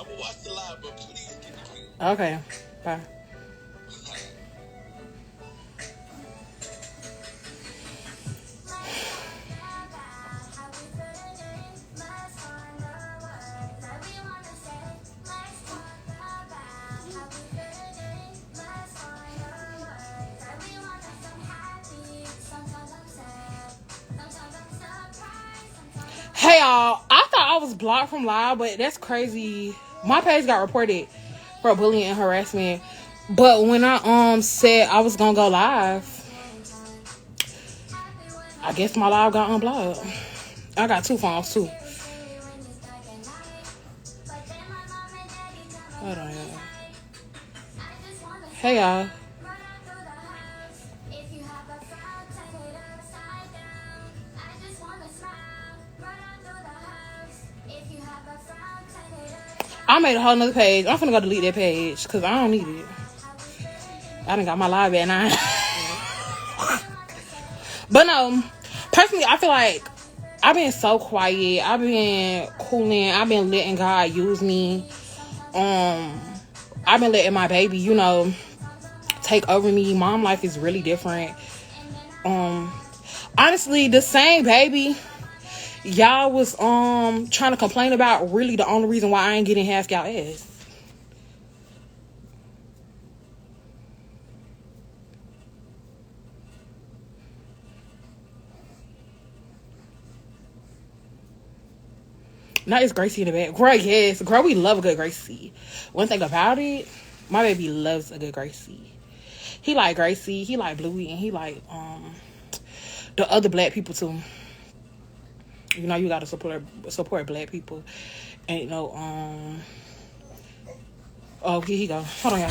will watch the live, but please get the queue. Okay, bye. Hey y'all, I thought I was blocked from live, but that's crazy. My page got reported for bullying and harassment. But when I said I was gonna go live, I guess my live got unblocked. I got 2 phones too. Hold on, y'all. Hey y'all. I made a whole nother page. I'm finna go delete that page because I don't need it. I done got my live at 9. But no, personally, I feel like I've been so quiet. I've been cooling. I've been letting God use me. I've been letting my baby, take over me. Mom life is really different. Honestly, the same baby y'all was trying to complain about, really the only reason why I ain't getting half y'all ass. Now it's Gracie in the back. Girl, yes. Girl, we love a good Gracie. One thing about it, my baby loves a good Gracie. He like Gracie, he like Bluey, and he like the other black people too. You gotta support black people. Ain't no oh, here he go. Hold on, y'all.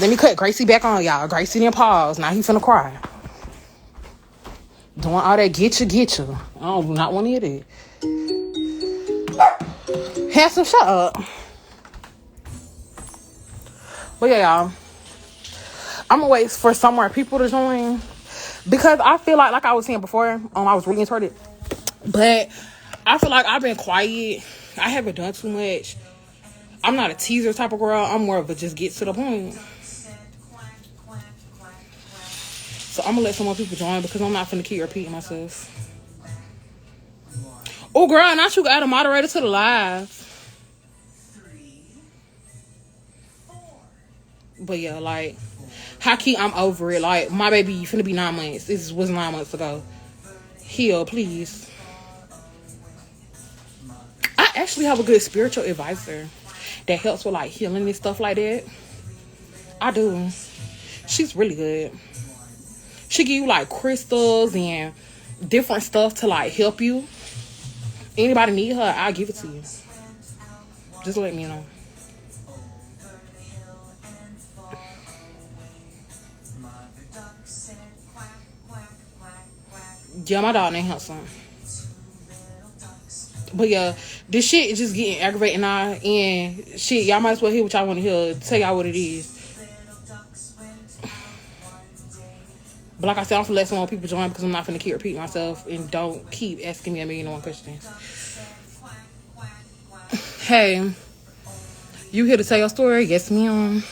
Let me cut Gracie back on, y'all. Gracie didn't pause. Now he finna cry. Doing all that get you. I do not want to hear that. Handsome, shut up. But yeah, y'all. I'm gonna wait for some more people to join. Because I feel like I was saying before, I was really into it. But I feel like I've been quiet. I haven't done too much. I'm not a teaser type of girl. I'm more of a just get to the point. So I'm gonna let some more people join because I'm not finna keep repeating myself. Oh, girl, not you got a moderator to the live. But yeah, like, how key I'm over it. Like, my baby finna be 9 months. This was 9 months ago. Heal, please. I actually have a good spiritual advisor that helps with like healing and stuff like that. I do. She's really good. She give you like crystals and different stuff to like help you. Anybody need her, I'll give it to you. Just let me know. Yeah, my dog named Hudson. But yeah, this shit is just getting aggravating now. And shit, y'all might as well hear what y'all want to hear. Tell y'all what it is. But like I said, I'm finna let some more people join because I'm not finna keep repeating myself. And don't keep asking me a million and one questions. Hey, you here to tell your story? Yes, ma'am.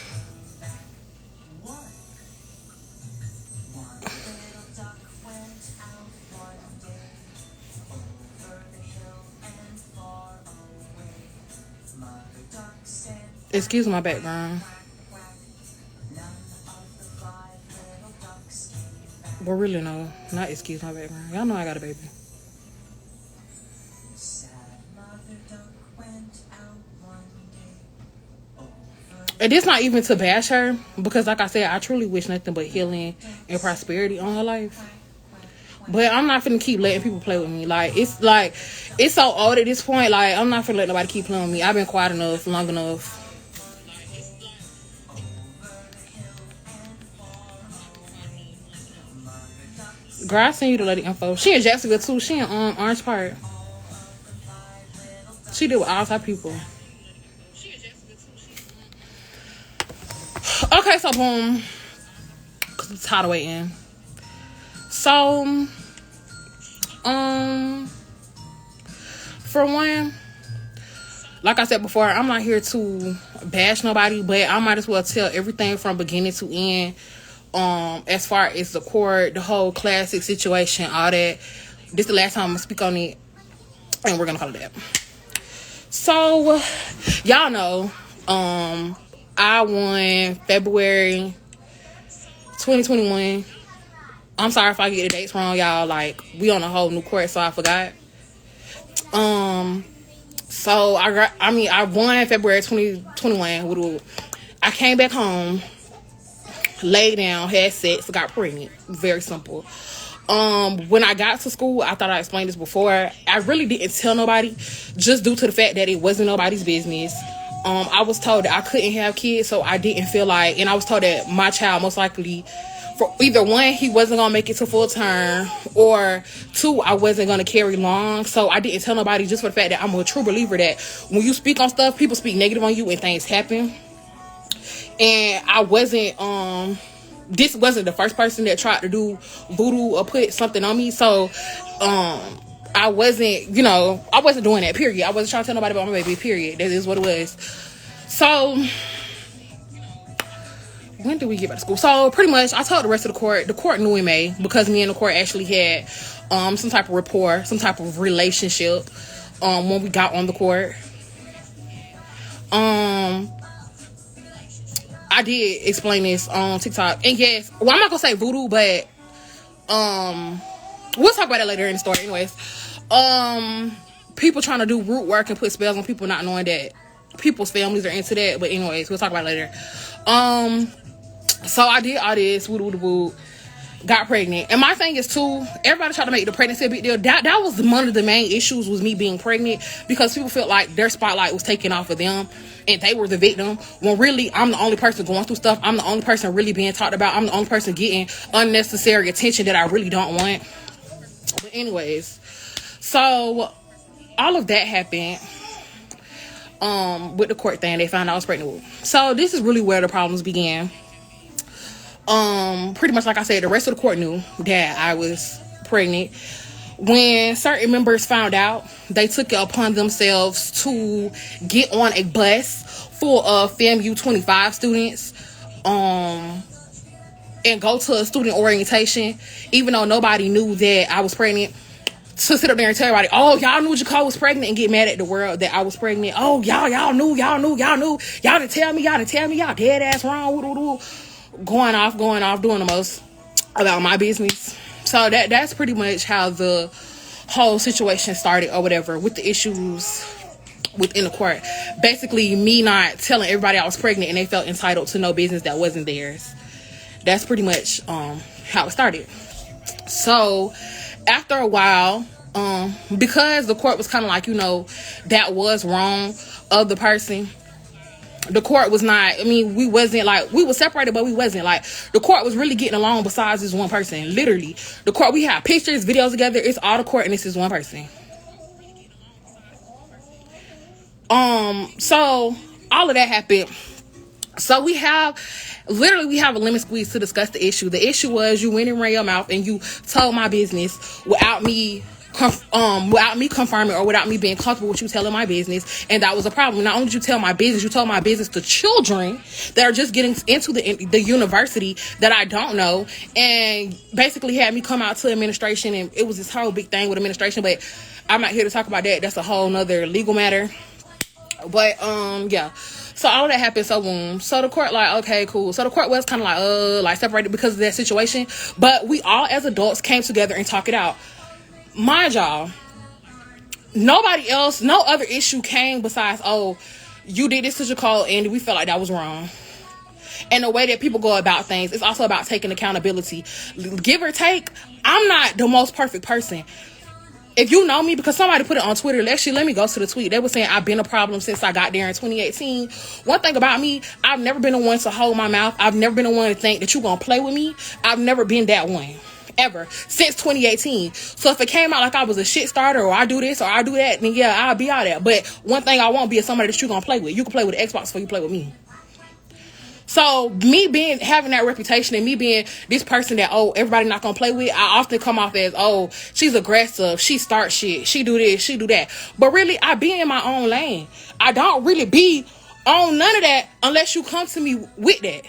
Excuse my background. But really, no. Not excuse my background. Y'all know I got a baby. And it's not even to bash her. Because like I said, I truly wish nothing but healing and prosperity on her life. But I'm not finna keep letting people play with me. It's so old at this point. Like, I'm not finna let nobody keep playing with me. I've been quiet enough, long enough. Girl, I seen you the lady info. She in Jacksonville too. She in Orange Park. She did with all type of people. Okay, so boom. Cause I'm tired of waiting. So, for one, like I said before, I'm not here to bash nobody, but I might as well tell everything from beginning to end. As far as the court, the whole classic situation, all that. This is the last time I'm gonna speak on it, and we're gonna call it that. So, y'all know, I won February 2021. I'm sorry if I get the dates wrong, y'all. Like, we on a whole new court, so I forgot. So I won February 2021. I came back home, laid down, had sex, got pregnant. Very simple. When I got to school, I thought I explained this before. I really didn't tell nobody, just due to the fact that it wasn't nobody's business. I was told that I couldn't have kids, so I didn't feel like, and I was told that my child most likely, for either one, he wasn't gonna make it to full term, or two, I wasn't gonna carry long. So I didn't tell nobody, just for the fact that I'm a true believer that when you speak on stuff, people speak negative on you and things happen. And I wasn't this wasn't the first person that tried to do voodoo or put something on me. So I wasn't doing that, period. I wasn't trying to tell nobody about my baby, period. That is what it was. So when did we get back to school? So pretty much I told the rest of the court. The court knew in May, because me and the court actually had some type of rapport, some type of relationship when we got on the court. I did explain this on TikTok. And yes, well, I'm not gonna say voodoo, but we'll talk about that later in the story. Anyways, people trying to do root work and put spells on people, not knowing that people's families are into that. But anyways, we'll talk about it later. So I did all this, woo, got pregnant. And my thing is too, everybody tried to make the pregnancy a big deal. That was one of the main issues, was me being pregnant, because people felt like their spotlight was taken off of them and they were the victim, when really I'm the only person going through stuff. I'm the only person really being talked about. I'm the only person getting unnecessary attention that I really don't want. But anyways, so all of that happened with the court thing. They found out I was pregnant. So this is really where the problems began. Pretty much like I said, the rest of the court knew that I was pregnant. When certain members found out, they took it upon themselves to get on a bus full of FAMU 25 students and go to a student orientation, even though nobody knew that I was pregnant, to sit up there and tell everybody, oh, y'all knew Jacob was pregnant, and get mad at the world that I was pregnant. Oh, y'all knew. Y'all didn't tell me. Y'all dead ass wrong. Going off, doing the most about my business. So that's pretty much how the whole situation started, or whatever, with the issues within the court. Basically, me not telling everybody I was pregnant, and they felt entitled to no business that wasn't theirs. That's pretty much how it started. So after a while, because the court was kind of like, that was wrong of the person. The court was not, we wasn't like, we were separated, but we wasn't like, the court was really getting along besides this one person. Literally, the court, we have pictures, videos together. It's all the court, and this is one person. So all of that happened. So we have a lemon squeeze to discuss the issue. The issue was, you went and ran your mouth and you told my business without me confirming, or without me being comfortable with you telling my business. And that was a problem. Not only did you tell my business, you told my business to children that are just getting into the university that I don't know, and basically had me come out to administration, and it was this whole big thing with administration. But I'm not here to talk about that. That's a whole nother legal matter. But yeah, so all of that happened. So the court like, okay, cool. So the court was kind of like separated because of that situation, but we all as adults came together and talked it out. Mind y'all, nobody else, no other issue came besides, oh, you did this to Nicole, and we felt like that was wrong. And the way that people go about things is also about taking accountability. Give or take, I'm not the most perfect person. If you know me, because somebody put it on Twitter, actually, let me go to the tweet. They were saying I've been a problem since I got there in 2018. One thing about me, I've never been the one to hold my mouth. I've never been the one to think that you're going to play with me. I've never been that one. Ever. Since 2018. So if it came out like I was a shit starter, or I do this, or I do that, then yeah, I'll be out there. But one thing I won't be is somebody that you're going to play with. You can play with the Xbox before you play with me. So me being having that reputation and me being this person that, oh, everybody not gonna play with, I often come off as, oh, she's aggressive, she starts shit, she do this, she do that. But really, I be in my own lane. I don't really be on none of that unless you come to me with that.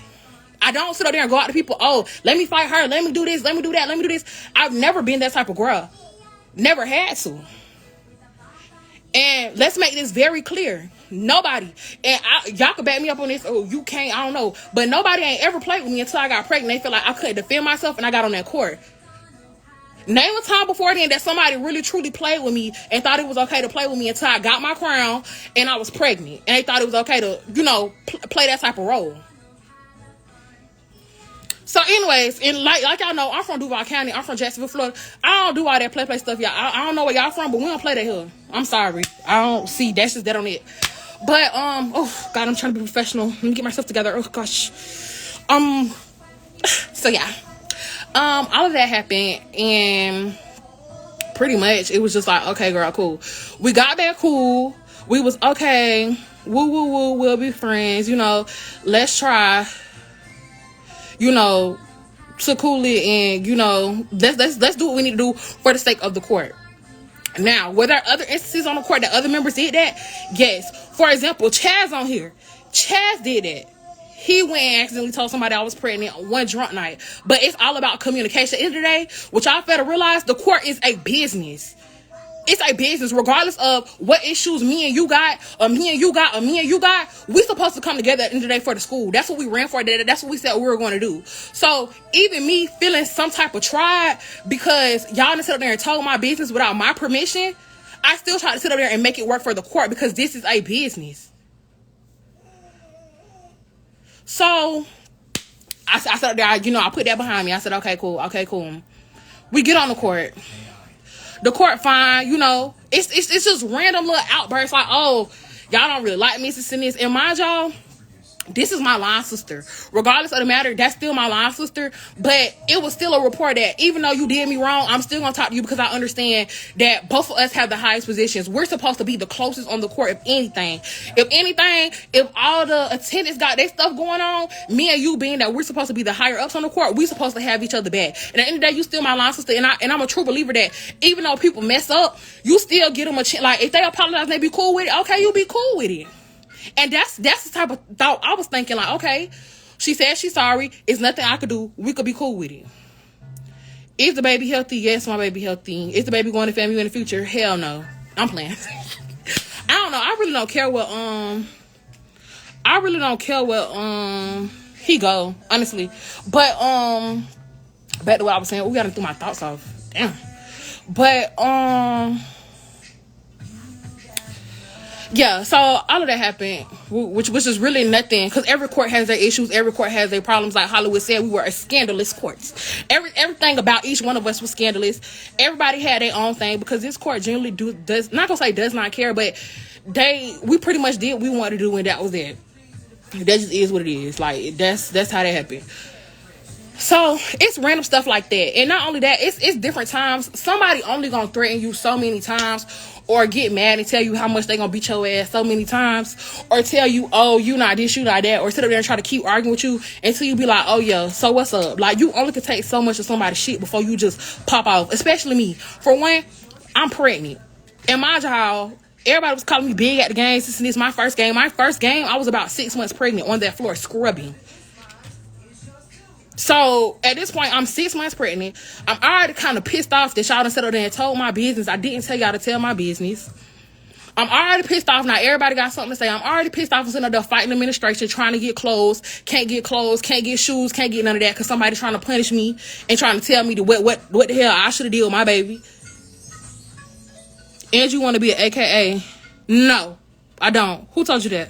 I don't sit up there and go out to people, oh, let me fight her, let me do this, let me do that, let me do this. I've never been that type of girl. Never had to. And let's make this very clear. Nobody, and y'all can back me up on this. Oh, you can't, I don't know. But nobody ain't ever played with me until I got pregnant. They feel like I couldn't defend myself and I got on that court. Name a time before then that somebody really truly played with me and thought it was okay to play with me until I got my crown and I was pregnant. And they thought it was okay to, play that type of role. So anyways, and like y'all know, I'm from Duval County. I'm from Jacksonville, Florida. I don't do all that play stuff, y'all. I don't know where y'all from, but we don't play that here. I'm sorry. I don't see. That's just that on it. But oh God, I'm trying to be professional. Let me get myself together. Oh gosh. So yeah. All of that happened, and pretty much it was just like, okay, girl, cool. We got back cool. We was okay. Woo woo woo. We'll be friends. Let's try. To cool it, and let's do what we need to do for the sake of the court. Now, were there other instances on the court that other members did that? Yes. For example, Chaz on here. Chaz did that. He went and accidentally told somebody I was pregnant on one drunk night. But it's all about communication. At the end of the day, what y'all fail to realize, the court is a business. It's a business, regardless of what issues me and you got, or me and you got, or me and you got. We supposed to come together at the end of the day for the school. That's what we ran for. That's what we said we were going to do. So even me feeling some type of tribe because y'all done sit up there and told my business without my permission, I still try to sit up there and make it work for the court because this is a business. So I sat up there, I put that behind me. I said, okay, cool. We get on the court. The court fine, it's just random little outbursts like, oh, y'all don't really like me, this and this. And mind y'all, this is my line sister. Regardless of the matter, that's still my line sister. But it was still a report that even though you did me wrong, I'm still going to talk to you because I understand that both of us have the highest positions. We're supposed to be the closest on the court, if anything. If all the attendants got their stuff going on, me and you being that we're supposed to be the higher ups on the court, we're supposed to have each other back. And at the end of the day, you still my line sister. And I'm a true believer that even though people mess up, you still get them a chance. Like, if they apologize and they be cool with it, okay, you be cool with it. And that's the type of thought I was thinking, like, okay, she said she's sorry. It's nothing I could do. We could be cool with it. Is the baby healthy? Yes, my baby healthy. Is the baby going to FAMU in the future? Hell no. I'm playing. I don't know. I really don't care what he go, honestly. But back to what I was saying. We gotta throw my thoughts off. Damn. But yeah, so all of that happened, which is really nothing, because every court has their issues, every court has their problems. Like Hollywood said, we were a scandalous court. Everything about each one of us was scandalous. Everybody had their own thing, because this court generally does not care, but we pretty much did what we wanted to do, and that was it. That just is what it is. Like, that's how that happened. So it's random stuff like that. And not only that, it's different times. Somebody only gonna threaten you so many times, or get mad and tell you how much they gonna beat your ass so many times, or tell you, oh, you not this, you not that, or sit up there and try to keep arguing with you until you be like, oh yeah, so what's up? Like, you only can take so much of somebody's shit before you just pop off. Especially me. For one, I'm pregnant. And my child, everybody was calling me big at the games. This is my first game. My first game, I was about 6 months pregnant on that floor scrubbing. So at this point, I'm 6 months pregnant. I'm already kind of pissed off that y'all done settled there and told my business. I didn't tell y'all to tell my business. I'm already pissed off. Now everybody got something to say. I'm already pissed off. I'm sitting there fighting the administration, trying to get clothes, can't get shoes, can't get none of that because somebody trying to punish me and trying to tell me what the hell I should have did with my baby. And you want to be an AKA? No, I don't. Who told you that?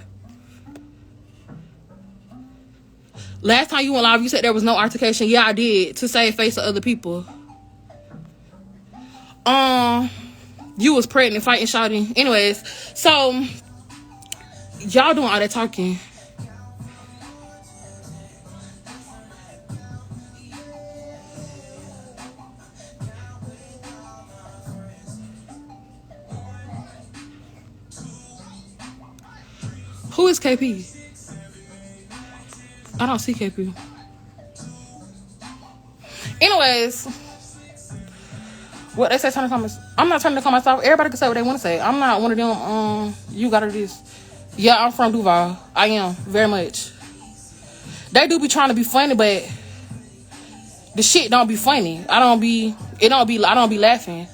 Last time you went live, you said there was no altercation. Yeah, I did, to save face of other people. You was pregnant, fighting, shouting. Anyways, so y'all doing all that talking. Who is KP? I don't see KP. Anyways, what they say, turn the comments. I'm not turning the comments off. Everybody can say what they want to say. I'm not one of them, you gotta do this. Yeah, I'm from Duval. I am, very much. They do be trying to be funny, but the shit don't be funny. I don't be laughing.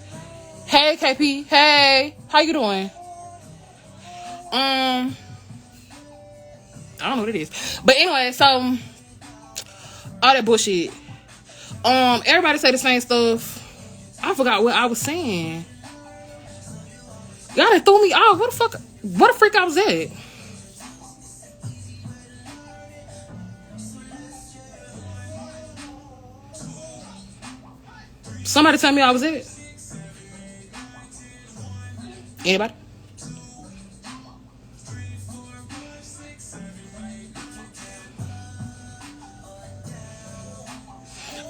Hey, KP. Hey, how you doing? I don't know what it is. But anyway, so, all that bullshit. Everybody say the same stuff. I forgot what I was saying. Y'all done threw me off. What the freak I was at? Somebody tell me I was at. Anybody?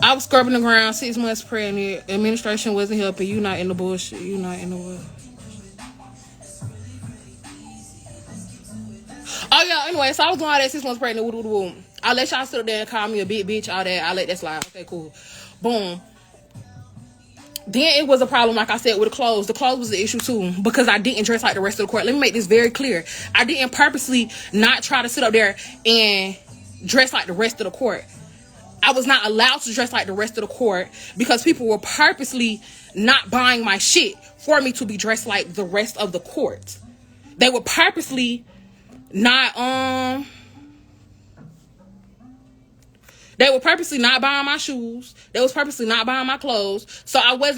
I was scrubbing the ground 6 months pregnant. Administration wasn't helping. You not in the bullshit. You not in the what? Oh yeah, anyway, so I was doing all that 6 months pregnant. Woo. I let y'all sit up there and call me a big bitch, all that. I let that slide. Okay, cool. Boom. Then it was a problem, like I said, with the clothes. The clothes was the issue too, because I didn't dress like the rest of the court. Let me make this very clear. I didn't purposely not try to sit up there and dress like the rest of the court. I was not allowed to dress like the rest of the court because people were purposely not buying my shit for me to be dressed like the rest of the court. They were purposely not buying my shoes. They was purposely not buying my clothes. So that was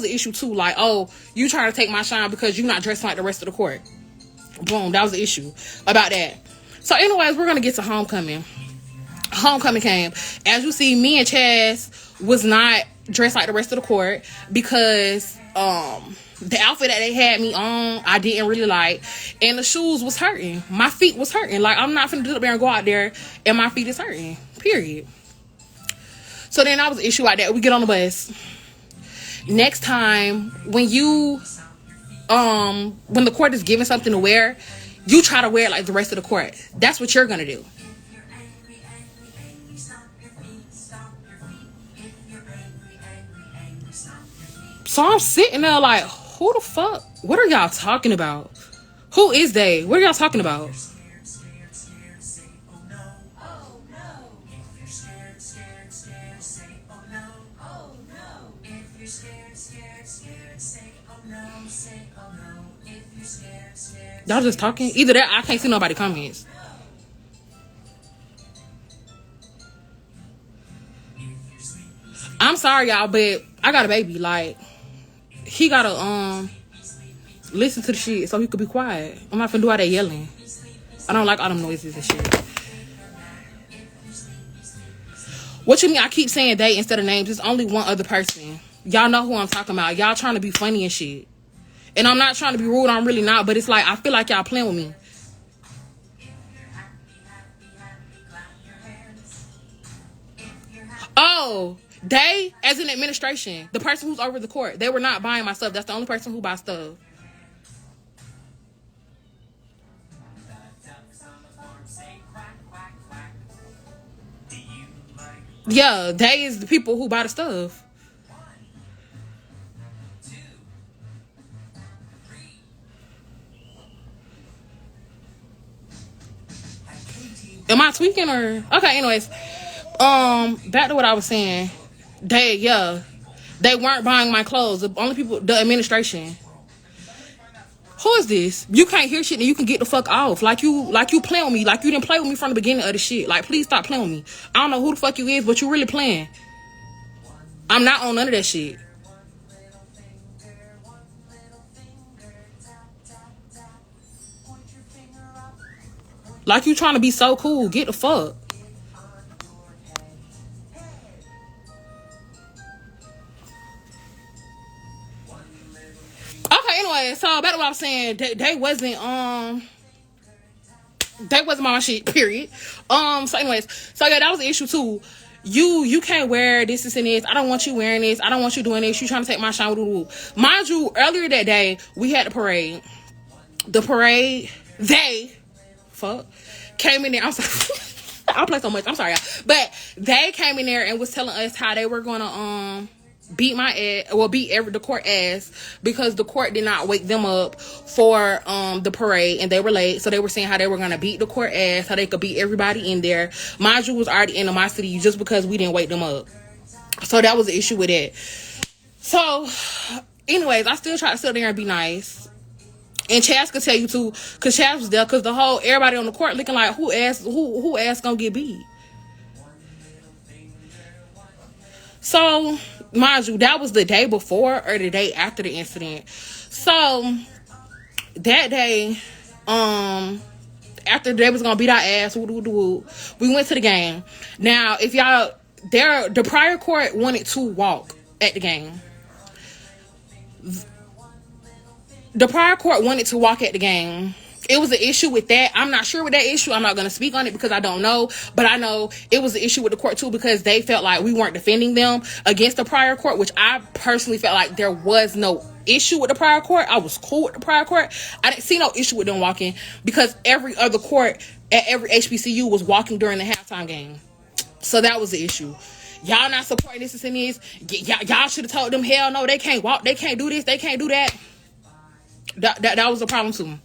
the issue too. Like, oh, you trying to take my shine because you not dressed like the rest of the court. Boom, that was the issue about that. So anyways, we're gonna get to homecoming. Homecoming came. As you see, me and Chaz was not dressed like the rest of the court because the outfit that they had me on, I didn't really like, and the shoes was hurting. My feet was hurting. Like, I'm not finna sit up there and go out there and my feet is hurting. Period. So then I was an issue like that. We get on the bus. Next time, when the court is giving something to wear, you try to wear it like the rest of the court. That's what you're gonna do. So I'm sitting there like, who the fuck? What are y'all talking about? Who is they? What are y'all talking about? Y'all just talking? Either that, I can't see nobody comments. I'm sorry, y'all, but I got a baby. Like, he gotta listen to the shit so he could be quiet. I'm not finna do all that yelling. I don't like all them noises and shit. What you mean I keep saying they instead of names? It's only one other person. Y'all know who I'm talking about. Y'all trying to be funny and shit. And I'm not trying to be rude. I'm really not. But it's like, I feel like y'all playing with me. Oh, they, as in administration, the person who's over the court, they were not buying my stuff. That's the only person who buys stuff. Yeah, they is the people who buy the stuff. Am I tweaking or? Okay, anyways. Back to what I was saying. They weren't buying my clothes. The only people, the administration. Who is this? You can't hear shit and you can get the fuck off. Like you playing with me. Like you didn't play with me from the beginning of the shit. Like, please stop playing with me. I don't know who the fuck you is, but you really playing. I'm not on none of that shit. Like you trying to be so cool. Get the fuck. Okay, anyway, so back to what I was saying. They wasn't my shit, period. So anyways, so yeah, that was the issue too. You can't wear this and this. I don't want you wearing this. I don't want you doing this. You trying to take my shine. Mind you, earlier that day, we had the parade. The parade, they came in there. I was like, I play so much. I'm sorry, y'all. But they came in there and was telling us how they were gonna beat my ass, well, beat the court ass, because the court did not wake them up for the parade and they were late. So they were saying how they were gonna beat the court ass, how they could beat everybody in there. Mind you, was already in my city just because we didn't wake them up. So that was the issue with it. So anyways, I still try to sit there and be nice. And Chaz could tell you too, because Chaz was there, because everybody on the court looking like, who ass gonna get beat? So, mind you, that was the day before or the day after the incident. So, that day, after they was gonna beat our ass, we went to the game. Now, if y'all, the prior court wanted to walk at the game. The prior court wanted to walk at the game. It was an issue with that. I'm not sure with that issue. I'm not going to speak on it because I don't know. But I know it was an issue with the court too, because they felt like we weren't defending them against the prior court, which I personally felt like there was no issue with the prior court. I was cool with the prior court. I didn't see no issue with them walking, because every other court at every HBCU was walking during the halftime game. So that was the issue. Y'all not supporting this and this. Y'all should have told them, hell no, they can't walk. They can't do this. They can't do that. That was a problem too.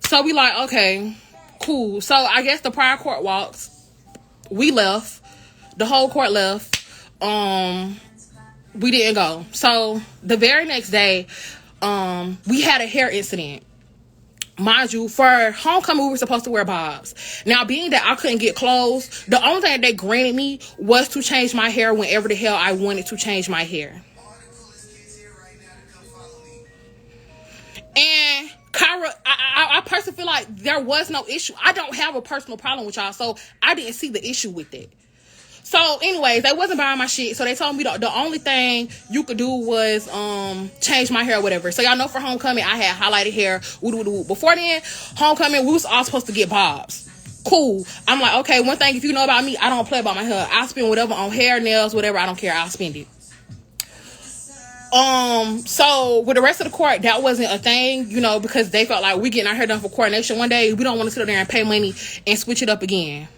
So we like, okay, cool. So I guess the prior court walks. We left. The whole court left. We didn't go. So the very next day, we had a hair incident. Mind you, for homecoming, we were supposed to wear bobs. Now, being that I couldn't get clothes, the only thing that they granted me was to change my hair whenever the hell I wanted to change my hair. And Kyra, I personally feel like there was no issue. I don't have a personal problem with y'all, so I didn't see the issue with it. So, anyways, they wasn't buying my shit, so they told me the only thing you could do was change my hair or whatever. So y'all know, for homecoming, I had highlighted hair. Before then, homecoming, we was all supposed to get bobs. Cool. I'm like, okay, one thing, if you know about me, I don't play about my hair. I spend whatever on hair, nails, whatever. I don't care. I'll spend it. So with the rest of the court, that wasn't a thing, because they felt like we getting our hair done for coronation one day. We don't want to sit there and pay money and switch it up again.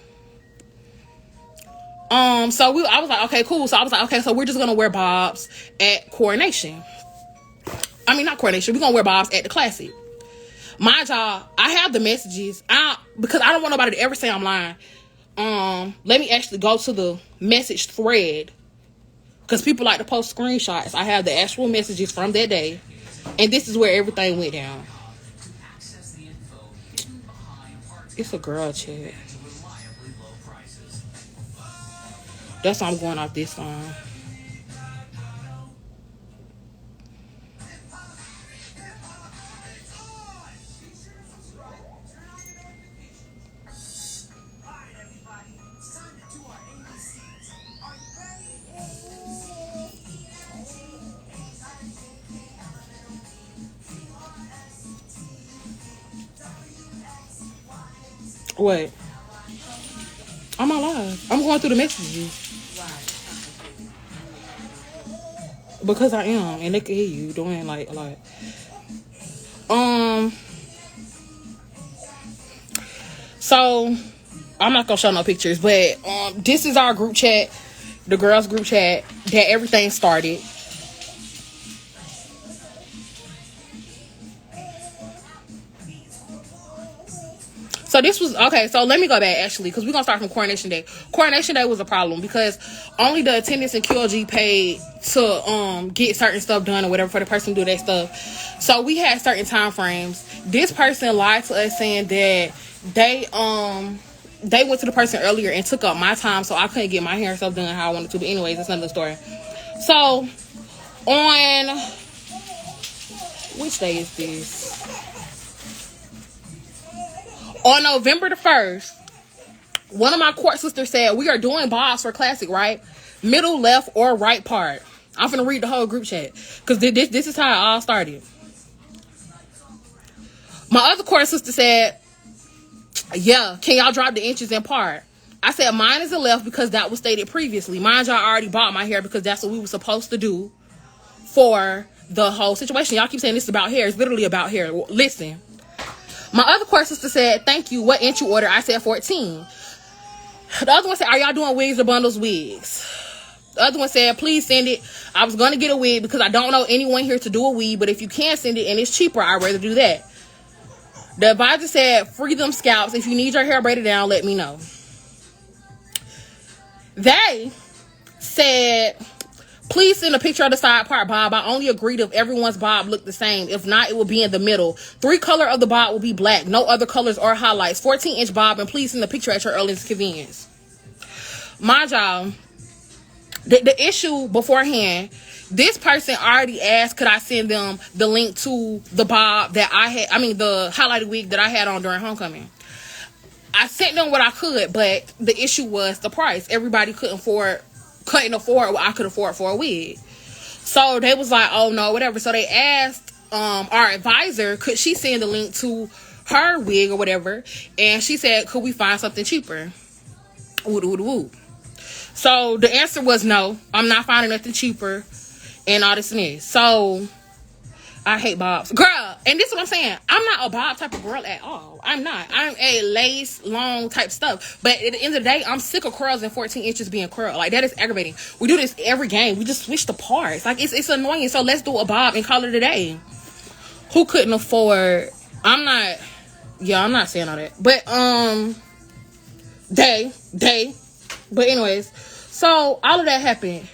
I was like, okay, cool. So I was like, okay, so we're just gonna wear bobs at coronation. I mean, not coronation. We're gonna wear bobs at the classic. Mind y'all, I have the messages. Because I don't want nobody to ever say I'm lying. Let me actually go to the message thread, because people like to post screenshots. I have the actual messages from that day. And this is where everything went down. It's a girl chat. That's why I'm going off this song. What? I'm on live. I'm going through the messages. Because I am, and they can hear you doing like a lot. So I'm not gonna show no pictures, but this is our group chat, the girls group chat that everything started. So this was, okay, so let me go back actually, because we're going to start from Coronation Day. Coronation Day was a problem because only the attendance and QLG paid to get certain stuff done or whatever for the person to do that stuff. So we had certain time frames. This person lied to us saying that they went to the person earlier and took up my time, so I couldn't get my hair and stuff done how I wanted to. But anyways, that's another story. So on, which day is this? On November the 1st, one of my court sisters said, we are doing bobs for classic, right? Middle, left, or right part. I'm finna read the whole group chat, because this is how it all started. My other court sister said, yeah, can y'all drop the inches in part? I said, mine is the left because that was stated previously. Mind y'all, already bought my hair because that's what we were supposed to do for the whole situation. Y'all keep saying this is about hair. It's literally about hair. Listen. My other court sister said, thank you. What inch you order? I said 14. The other one said, are y'all doing wigs or bundles wigs? The other one said, please send it. I was going to get a wig because I don't know anyone here to do a wig, but if you can send it and it's cheaper, I'd rather do that. The advisor said, free them scalps. If you need your hair braided down, let me know. They said, please send a picture of the side part bob. I only agreed if everyone's bob looked the same. If not, it will be in the middle. 3 color of the bob will be black. No other colors or highlights. 14-inch bob, and please send the picture at your earliest convenience. Mind y'all, the issue beforehand, this person already asked, could I send them the link to the bob that I had, the highlighted wig that I had on during homecoming. I sent them what I could, but the issue was the price. Everybody couldn't afford what I could afford for a wig. So they was like, oh no, whatever. So they asked our advisor, could she send the link to her wig or whatever? And she said, could we find something cheaper? Woo. So the answer was no, I'm not finding nothing cheaper and all this and this. So I hate bobs. Girl, and this is what I'm saying. I'm not a bob type of girl at all. I'm not. I'm a lace, long type stuff. But at the end of the day, I'm sick of curls and 14 inches being curled. Like, that is aggravating. We do this every game. We just switch the parts. Like, it's annoying. So let's do a bob and call it a day. Who couldn't afford... I'm not saying all that. But, they. But anyways, so all of that happened.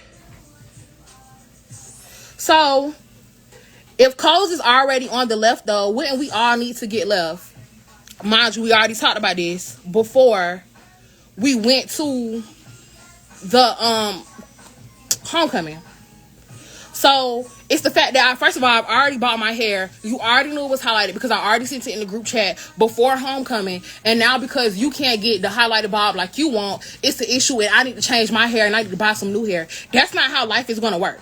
So... if clothes is already on the left, though, wouldn't we all need to get left? Mind you, we already talked about this before we went to the homecoming. So it's the fact that first of all, I've already bought my hair. You already knew it was highlighted because I already sent it in the group chat before homecoming. And now because you can't get the highlighted bob like you want, it's the issue and I need to change my hair and I need to buy some new hair. That's not how life is going to work.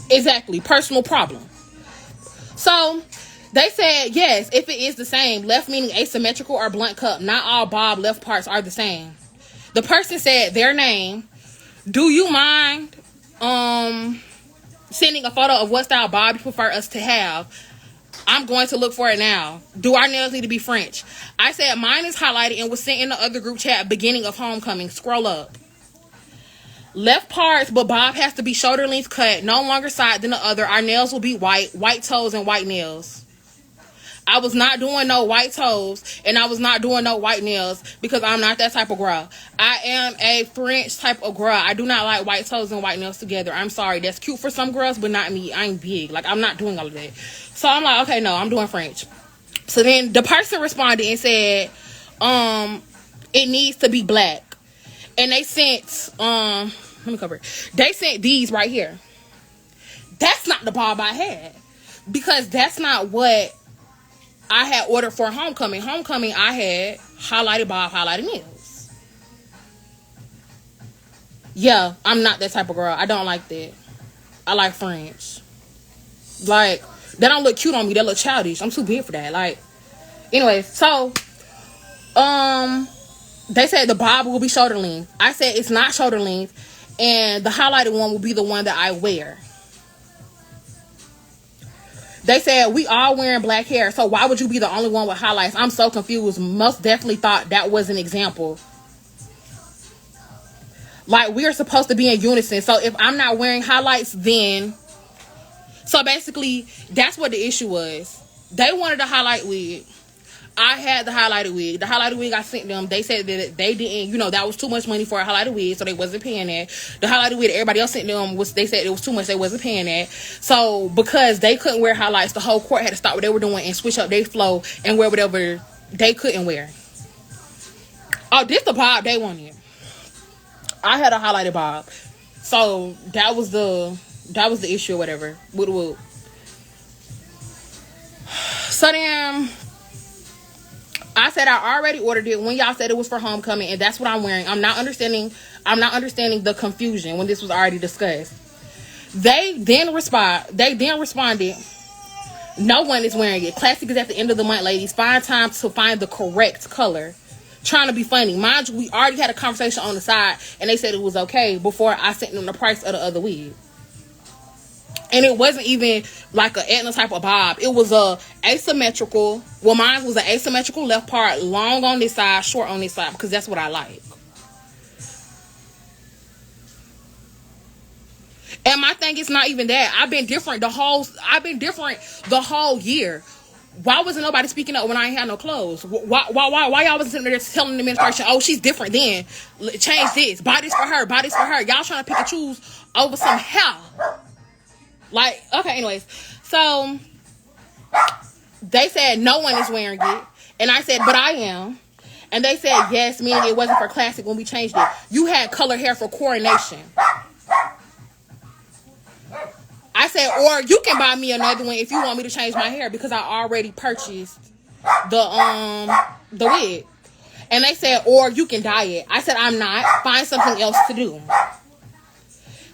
Exactly. Personal problem. So they said, yes, if it is the same, left meaning asymmetrical or blunt cup, not all bob left parts are the same. The person said their name. Do you mind sending a photo of what style bob you prefer us to have? I'm going to look for it now. Do our nails need to be French? I said mine is highlighted and was sent in the other group chat beginning of homecoming. Scroll up. Left parts, but bob has to be shoulder length cut, no longer side than the other. Our nails will be white toes and white nails. I was not doing no white toes and I was not doing no white nails because I'm not that type of girl. I am a French type of girl. I do not like white toes and white nails together. I'm sorry. That's cute for some girls, but not me. I'm big. Like, I'm not doing all of that. So I'm like, okay, no, I'm doing French. So then the person responded and said, it needs to be black. And they sent, let me cover it. They sent these right here. That's not the bob I had. Because that's not what I had ordered for homecoming. Homecoming, I had highlighted bob, highlighted nails. Yeah, I'm not that type of girl. I don't like that. I like French. Like, that don't look cute on me. That look childish. I'm too big for that. Like, anyway, so, they said the bob will be shoulder length. I said it's not shoulder length, and the highlighted one will be the one that I wear. They said we all wearing black hair, so why would you be the only one with highlights? I'm so confused. Most definitely thought that was an example. Like, we are supposed to be in unison. So if I'm not wearing highlights, then... So basically, that's what the issue was. They wanted a highlight wig. I had the highlighted wig. The highlighted wig I sent them, they said that they didn't, that was too much money for a highlighted wig, so they wasn't paying that. The highlighted wig that everybody else sent them, they said it was too much, they wasn't paying that. So, because they couldn't wear highlights, the whole court had to stop what they were doing and switch up their flow and wear whatever they couldn't wear. Oh, this the bob they wanted. I had a highlighted bob. So, that was the issue or whatever. So then... I said I already ordered it when y'all said it was for homecoming, and that's what I'm wearing. I'm not understanding the confusion when this was already discussed. They then responded, no one is wearing it. Classic is at the end of the month, ladies. Find time to find the correct color. Trying to be funny. Mind you, we already had a conversation on the side, and they said it was okay before I sent them the price of the other wig. And it wasn't even like a Aetna type of bob. It was a asymmetrical. Well, mine was an asymmetrical left part, long on this side, short on this side, because that's what I like. And my thing is not even that. I've been different the whole year. Why wasn't nobody speaking up when I ain't had no clothes? Why y'all wasn't sitting there telling the administration, oh, she's different then. Change this. Buy this for her. Buy this for her. Y'all trying to pick and choose over some hair. Like, okay, anyways. So, they said no one is wearing it. And I said, but I am. And they said yes, meaning it wasn't for classic when we changed it. You had color hair for coronation. I said, or you can buy me another one if you want me to change my hair, because I already purchased the wig. And they said, or you can dye it. I said, I'm not. Find something else to do.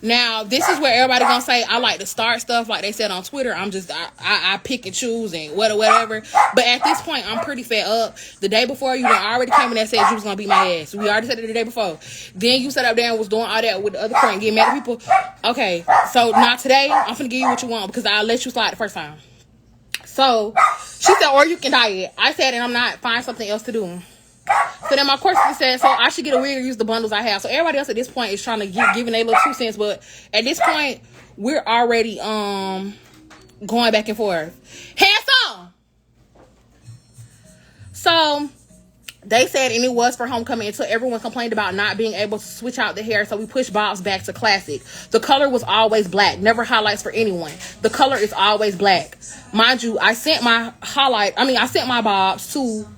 Now, this is where everybody gonna say, I like to start stuff like they said on Twitter. I pick and choose and whatever. But at this point, I'm pretty fed up. The day before, you already came in and said you was gonna beat my ass. We already said it the day before. Then you sat up there and was doing all that with the other friend, getting mad at people. Okay, so now today, I'm finna give you what you want, because I let you slide the first time. So, she said, or you can dye it. I said, and I'm not. Find something else to do. So then my course said, so I should get a wig or use the bundles I have. So everybody else at this point is trying to giving their little 2 cents. But at this point, we're already going back and forth. Hands on! So they said, and it was for homecoming until everyone complained about not being able to switch out the hair. So we pushed bobs back to classic. The color was always black. Never highlights for anyone. The color is always black. Mind you, I sent my bobs to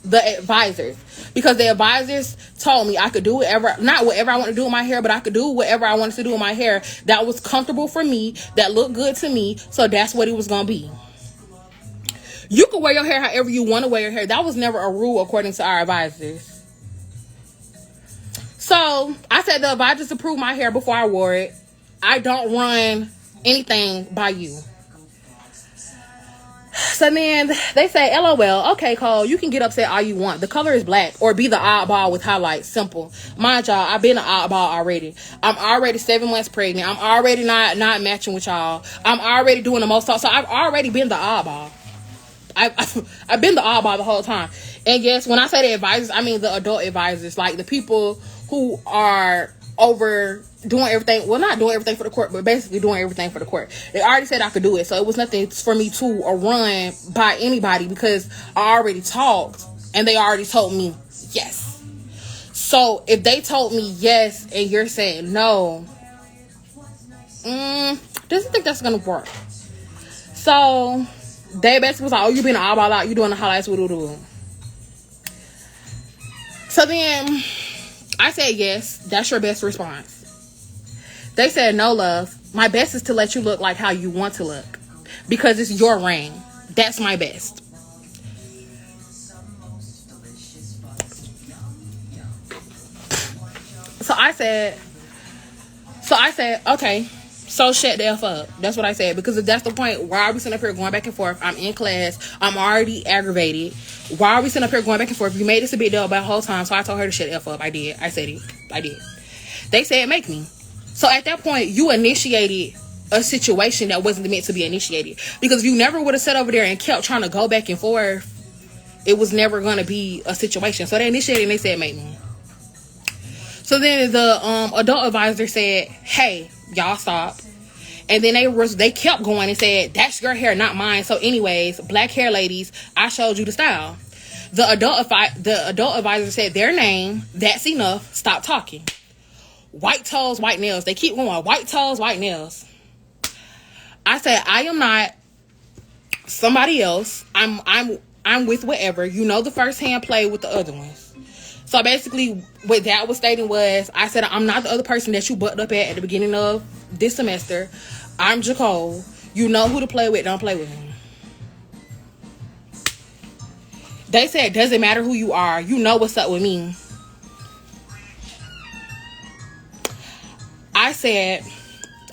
the advisors, because the advisors told me I could do whatever I want to do with my hair, but I could do whatever I wanted to do with my hair that was comfortable for me, that looked good to me. So that's what it was gonna be. You can wear your hair however you want to wear your hair. That was never a rule according to our advisors. So I said the advisors approved my hair before I wore it. I don't run anything by you. So then they say, LOL, okay, Cole, you can get upset all you want. The color is black, or be the oddball with highlights. Simple. Mind y'all, I've been an oddball already. I'm already 7 months pregnant. I'm already not matching with y'all. I'm already doing the most talk. So I've already been the oddball. I've been the oddball the whole time. And yes, when I say the advisors, I mean the adult advisors, like the people who are over doing everything, well, not doing everything for the court, but basically doing everything for the court. They already said I could do it, so it was nothing for me to run by anybody, because I already talked and they already told me yes. So if they told me yes and you're saying no, doesn't think that's gonna work. So they basically was like, oh, you being an eyeball out, you doing the highlights with do. So then I said yes, that's your best response. They said, no, love. My best is to let you look like how you want to look, because it's your reign. That's my best. So I said, okay, so shut the F up. That's what I said, because if that's the point, why are we sitting up here going back and forth? I'm in class. I'm already aggravated. Why are we sitting up here going back and forth? You made this a big deal about the whole time, so I told her to shut the F up. I did. I said it. I did. They said, make me. So at that point, you initiated a situation that wasn't meant to be initiated. Because if you never would have sat over there and kept trying to go back and forth, it was never going to be a situation. So they initiated and they said, make me. So then the adult advisor said, hey, y'all stop. And then they kept going and said, that's your hair, not mine. So anyways, black hair ladies, I showed you the style. The adult advisor said their name, that's enough, stop talking. White toes, white nails. They keep going. White toes, white nails. I said, I am not somebody else. I'm with whatever. You know, the first hand play with the other ones. So basically, what that was stating was, I said, I'm not the other person that you bucked up at the beginning of this semester. I'm Jacole. You know who to play with. Don't play with me. They said, doesn't matter who you are. You know what's up with me. I said,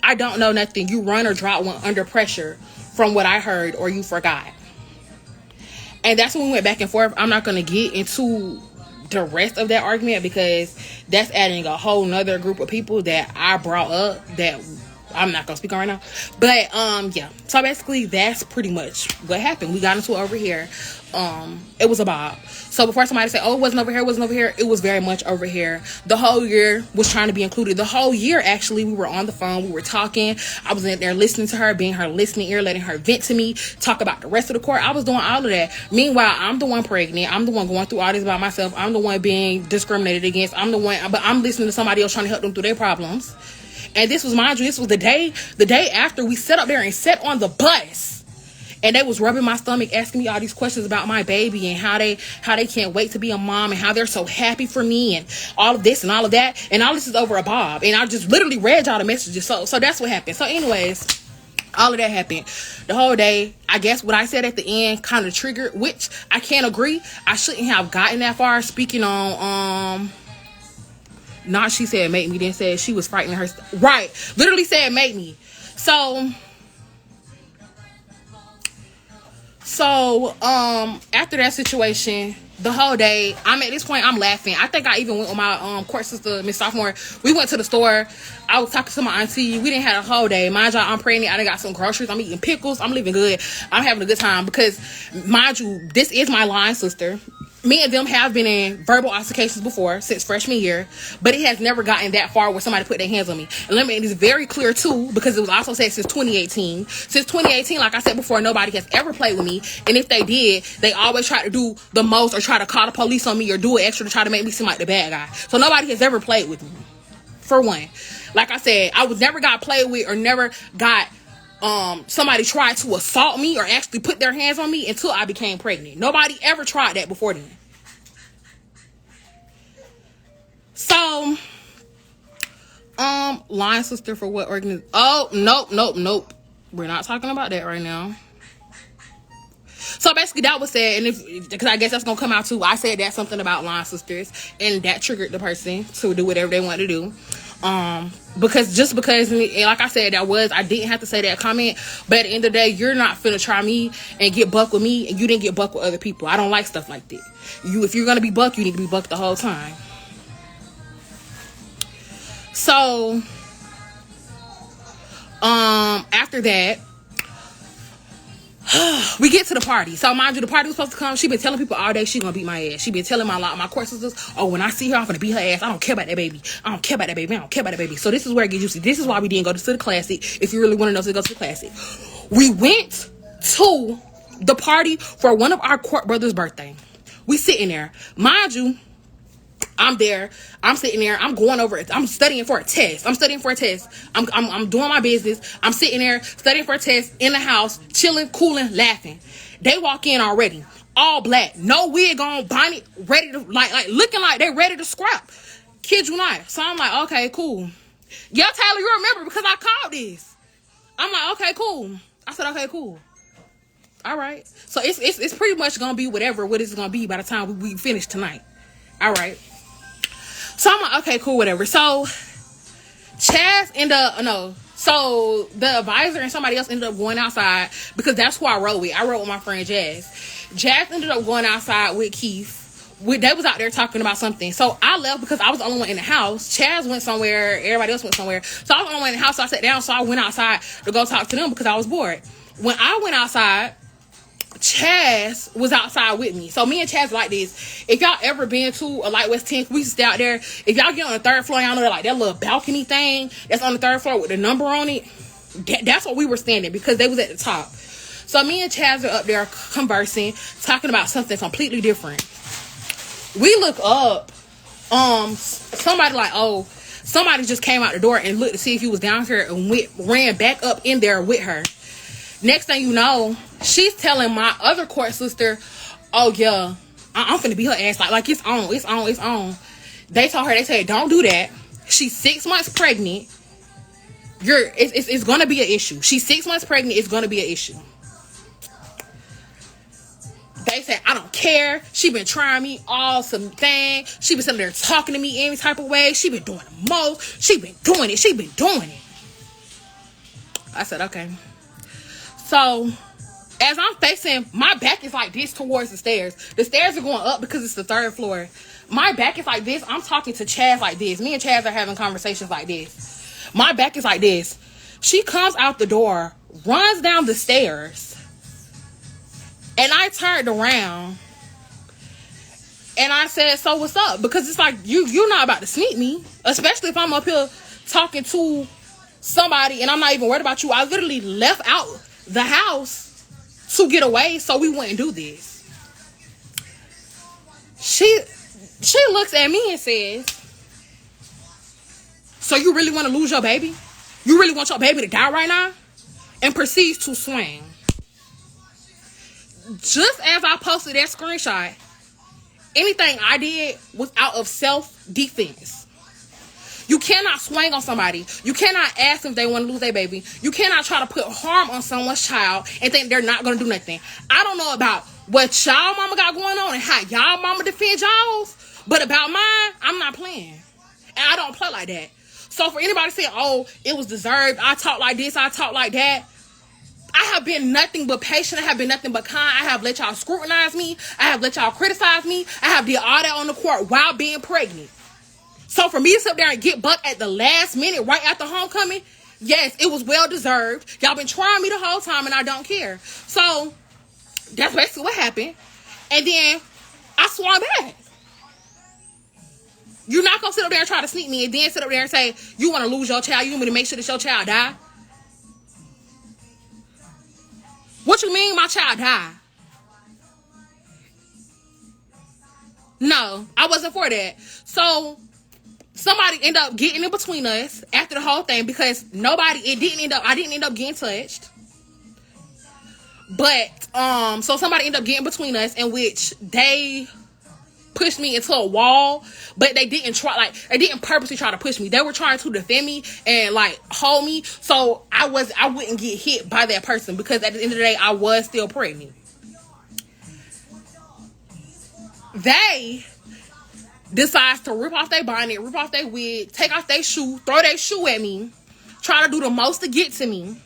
I don't know nothing. You run or drop one under pressure from what I heard, or you forgot. And that's when we went back and forth. I'm not going to get into the rest of that argument, because that's adding a whole nother group of people that I brought up that I'm not gonna speak on right now. But yeah. So basically that's pretty much what happened. We got into it over here. It was a bob. So before somebody say, oh, it wasn't over here, it was very much over here. The whole year was trying to be included. The whole year, actually, we were on the phone, we were talking. I was in there listening to her, being her listening ear, letting her vent to me, talk about the rest of the court. I was doing all of that. Meanwhile, I'm the one pregnant. I'm the one going through all this by myself. I'm the one being discriminated against. But I'm listening to somebody else trying to help them through their problems. And this was, mind you, this was the day after we sat up there and sat on the bus. And they was rubbing my stomach, asking me all these questions about my baby and how they can't wait to be a mom and how they're so happy for me and all of this and all of that. And all this is over a bob. And I just literally read y'all the messages. So that's what happened. So anyways, all of that happened. The whole day, I guess what I said at the end kind of triggered, which I can't agree. I shouldn't have gotten that far speaking on, not she said make me, then said she was frightening her. Right. Literally said make me. So, after that situation, the whole day, I'm at this point, I'm laughing. I think I even went with my court sister, Miss Sophomore. We went to the store. I was talking to my auntie. We didn't have a whole day. Mind you, I'm pregnant. I done got some groceries. I'm eating pickles. I'm living good. I'm having a good time because, mind you, this is my line sister. Me and them have been in verbal altercations before since freshman year, but it has never gotten that far where somebody put their hands on me. And let me make this very clear too, because it was also said since 2018. Since 2018, like I said before, nobody has ever played with me. And if they did, they always try to do the most or try to call the police on me or do it extra to try to make me seem like the bad guy. So nobody has ever played with me, for one. Like I said, I was never got played with or never got somebody tried to assault me or actually put their hands on me until I became pregnant. Nobody ever tried that before then. So, line sister for what organization? Oh, nope. We're not talking about that right now. So basically that was said, and because I guess that's gonna come out too, I said that something about line sisters, and that triggered the person to do whatever they want to do. Because like I said, I didn't have to say that comment, but at the end of the day, you're not finna try me and get buck with me, and you didn't get buck with other people. I don't like stuff like that. If you're gonna be buck, you need to be buck the whole time. So, after that, we get to the party. So mind you, the party was supposed to come. She been telling people all day she gonna beat my ass. She been telling my court sisters, oh, when I see her, I'm gonna beat her ass. I don't care about that baby. So this is where it gets juicy. This is why we didn't go to the classic. If you really want to know, so go to the classic. We went to the party for one of our court brothers' birthday. We sitting there. Mind you, I'm there. I'm sitting there. I'm going over it. I'm studying for a test. I'm doing my business. I'm sitting there studying for a test in the house, chilling, cooling, laughing. They walk in already, all black, no wig on, bonnet, ready to like looking like they ready to scrap. Kid you not. So I'm like, okay, cool. Yeah, Tyler, you remember because I called this. I'm like, okay, cool. I said, okay, cool. All right. So it's pretty much gonna be what it's gonna be by the time we finish tonight. All right. So I'm like, okay, cool, whatever. So so the advisor and somebody else ended up going outside because that's who I rode with. I rode with my friend Jazz. Jazz ended up going outside with Keith. They was out there talking about something. So I left because I was the only one in the house. Chaz went somewhere. Everybody else went somewhere. So I was the only one in the house. So I sat down. So I went outside to go talk to them because I was bored. When I went outside, Chaz was outside with me. So me and Chaz like this. If y'all ever been to a Light West 10, we used to stay out there. If y'all get on the third floor, y'all know like that little balcony thing that's on the third floor with the number on it. That's where we were standing because they was at the top. So me and Chaz are up there conversing, talking about something completely different. We look up. Somebody like, oh, somebody just came out the door and looked to see if he was down here and ran back up in there with her. Next thing you know, she's telling my other court sister, oh yeah, I'm finna beat her ass. Like it's on. They told her, they said, don't do that. She's 6 months pregnant. It's gonna be an issue. She's 6 months pregnant. It's gonna be an issue. They said, I don't care. She been trying me all some thing. She been sitting there talking to me any type of way. She been doing the most. She been doing it. I said, okay. So, as I'm facing, my back is like this towards the stairs. The stairs are going up because it's the third floor. My back is like this. I'm talking to Chaz like this. Me and Chaz are having conversations like this. My back is like this. She comes out the door, runs down the stairs, and I turned around and I said, so what's up? Because it's like, you're not about to sneak me, especially if I'm up here talking to somebody and I'm not even worried about you. I literally left out the house to get away so we wouldn't do this. She looks at me and says, so you really want to lose your baby? You really want your baby to die right now? And proceeds to swing. Just as I posted that screenshot, anything I did was out of self-defense. You cannot swing on somebody. You cannot ask them if they want to lose their baby. You cannot try to put harm on someone's child and think they're not going to do nothing. I don't know about what y'all mama got going on and how y'all mama defend y'all's, but about mine, I'm not playing. And I don't play like that. So for anybody saying, oh, it was deserved, I talk like this, I talk like that, I have been nothing but patient. I have been nothing but kind. I have let y'all scrutinize me. I have let y'all criticize me. I have did all that on the court while being pregnant. So for me to sit there and get bucked at the last minute right after homecoming, yes, it was well deserved. Y'all been trying me the whole time and I don't care. So that's basically what happened. And then I swung back. You're not going to sit up there and try to sneak me and then sit up there and say, you want to lose your child. You want me to make sure that your child die? What you mean my child died? No, I wasn't for that. So somebody ended up getting in between us after the whole thing because I didn't end up getting touched. But so somebody ended up getting between us in which they pushed me into a wall, but they didn't purposely try to push me. They were trying to defend me and like hold me so I wouldn't get hit by that person because at the end of the day I was still pregnant. They decides to rip off their bonnet, rip off their wig, take off their shoe, throw their shoe at me, try to do the most to get to me,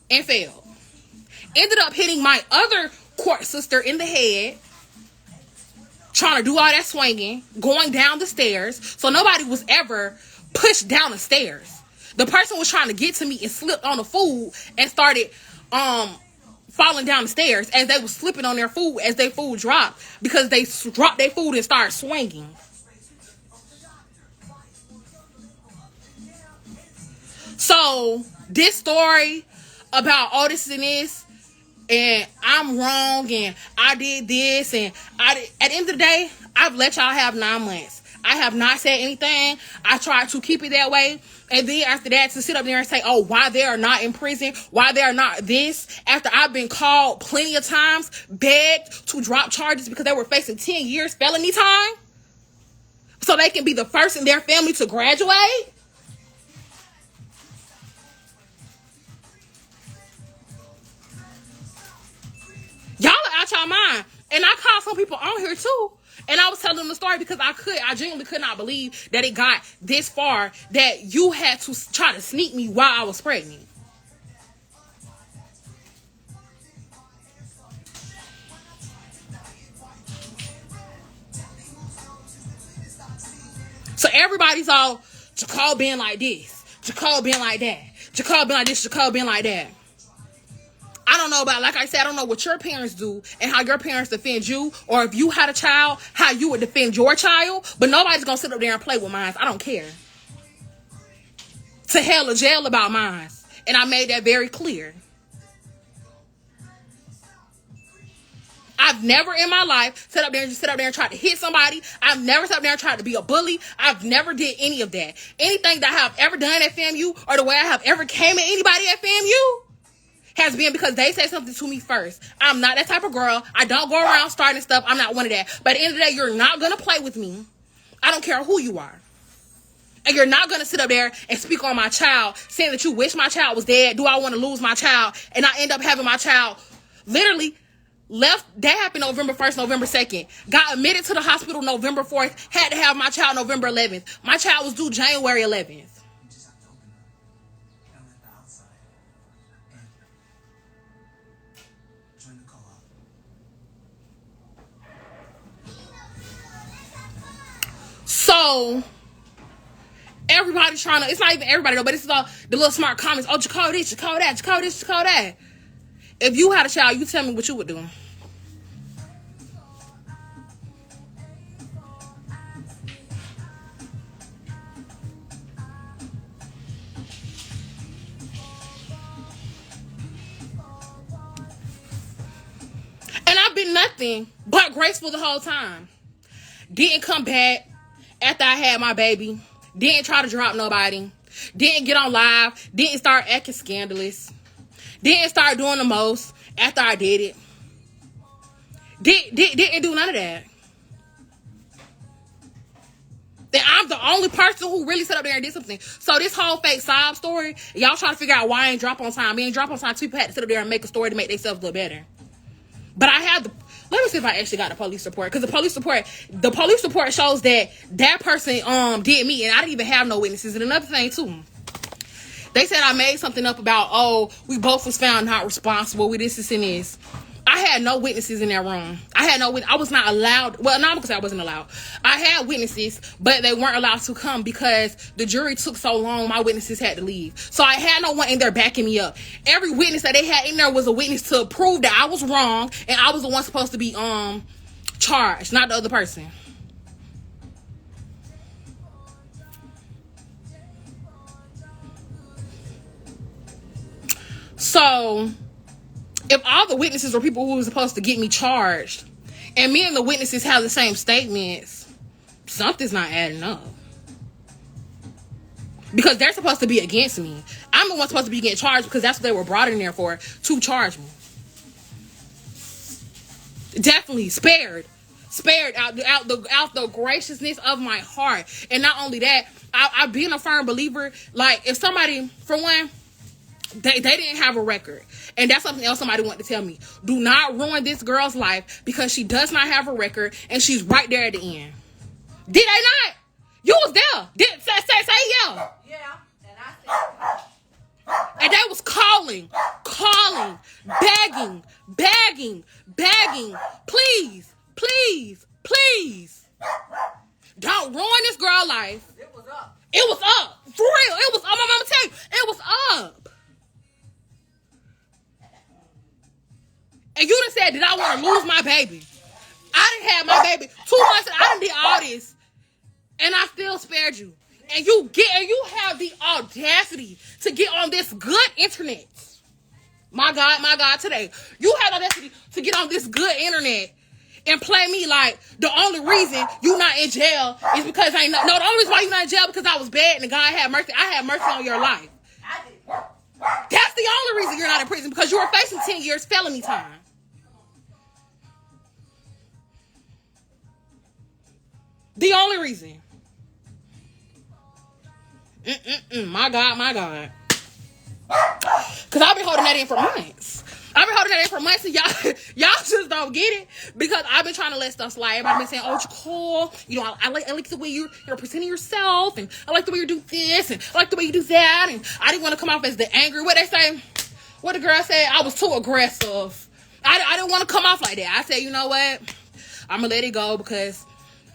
and failed. Ended up hitting my other court sister in the head, trying to do all that swinging, going down the stairs. So nobody was ever pushed down the stairs. The person was trying to get to me and slipped on the food and started falling down the stairs as they were slipping on their food as their food dropped because they dropped their food and started swinging. So this story about all this and this and I'm wrong and I did this and at the end of the day, I've let y'all have 9 months. I have not said anything. I tried to keep it that way. And then after that, to sit up there and say, oh, why they are not in prison, why they are not this, after I've been called plenty of times, begged to drop charges because they were facing 10 years felony time, so they can be the first in their family to graduate. Y'all are out y'all mind. And I called some people on here too. And I was telling them the story because I genuinely could not believe that it got this far, that you had to try to sneak me while I was pregnant. So everybody's all, Jacal being like this, Jacal being like that, Jacal being like this, Jacal being like that. I don't know about, like I said, I don't know what your parents do and how your parents defend you, or if you had a child, how you would defend your child, but nobody's going to sit up there and play with mine. I don't care. To hell or jail about mine. And I made that very clear. I've never in my life sit up there and tried to hit somebody. I've never sat up there and tried to be a bully. I've never did any of that. Anything that I have ever done at FAMU or the way I have ever came at anybody at FAMU has been because they said something to me first. I'm not that type of girl. I don't go around starting stuff. I'm not one of that. But at the end of the day, you're not going to play with me. I don't care who you are. And you're not going to sit up there and speak on my child, saying that you wish my child was dead. Do I want to lose my child? And I end up having my child literally left. That happened November 1st, November 2nd. Got admitted to the hospital November 4th. Had to have my child November 11th. My child was due January 11th. So everybody's trying to, it's not even everybody though, but it's all the little smart comments. Oh, Jacob this, Jacob that, Jacob this, Jacob that. If you had a child, you tell me what you would do. And I've been nothing but graceful the whole time. Didn't come back after I had my baby. Didn't try to drop nobody. Didn't get on live. Didn't start acting scandalous. Didn't start doing the most after I did it. Didn't do none of that. Then I'm the only person who really sat up there and did something. So this whole fake sob story, y'all trying to figure out why I ain't drop on time. Me ain't drop on time. People had to sit up there and make a story to make themselves look better. But I had the, let me see if I actually got the police report. Because the police report shows that person did me, and I didn't even have no witnesses. And another thing too, they said I made something up about, oh, we both was found not responsible with this and this. I had no witnesses in that room. I was not allowed. Well, not because I wasn't allowed. I had witnesses, but they weren't allowed to come because the jury took so long. My witnesses had to leave. So I had no one in there backing me up. Every witness that they had in there was a witness to prove that I was wrong and I was the one supposed to be charged, not the other person. So if all the witnesses were people who were supposed to get me charged, and me and the witnesses have the same statements, something's not adding up. Because they're supposed to be against me. I'm the one supposed to be getting charged because that's what they were brought in there for, to charge me. Definitely spared out the graciousness of my heart. And not only that, I've been a firm believer. Like, if somebody, for one, they didn't have a record. And that's something else somebody wanted to tell me. Do not ruin this girl's life because she does not have a record and she's right there at the end. Did they not? You was there. Say yeah. Yeah, and I said. And they was calling, begging. Please. Don't ruin this girl's life. It was up. It was up. For real. It was up. My mama tell you. It was up. And you done said that I want to lose my baby. I done had my baby 2 months and I done did all this. And I still spared you. And you have the audacity to get on this good internet. My God, today. You have the audacity to get on this good internet and play me like the only reason you not in jail is because the only reason why you not in jail because I was bad and God had mercy. I had mercy on your life. I did. That's the only reason you're not in prison, because you were facing 10 years felony time. The only reason. My God. Because I've been holding that in for months. And y'all just don't get it. Because I've been trying to let stuff slide. Everybody's been saying, oh, you're cool. You know, I like the way you're presenting yourself. And I like the way you do this. And I like the way you do that. And I didn't want to come off as the angry. What they say? What the girl said? I was too aggressive. I didn't want to come off like that. I said, you know what? I'm going to let it go because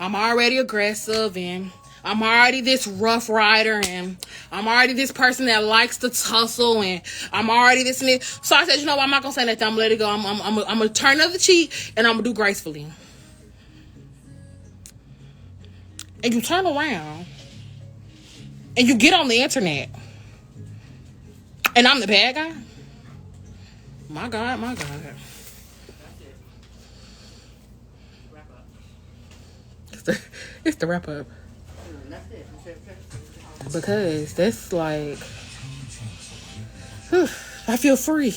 I'm already aggressive and I'm already this rough rider and I'm already this person that likes to tussle and I'm already this and this. So I said, you know what? I'm not going to say nothing. I'm going to let it go. I'm going to turn the other cheek and I'm going to do gracefully. And you turn around and you get on the internet and I'm the bad guy. My God. It's the wrap up. That's it. Because that's like, I feel free.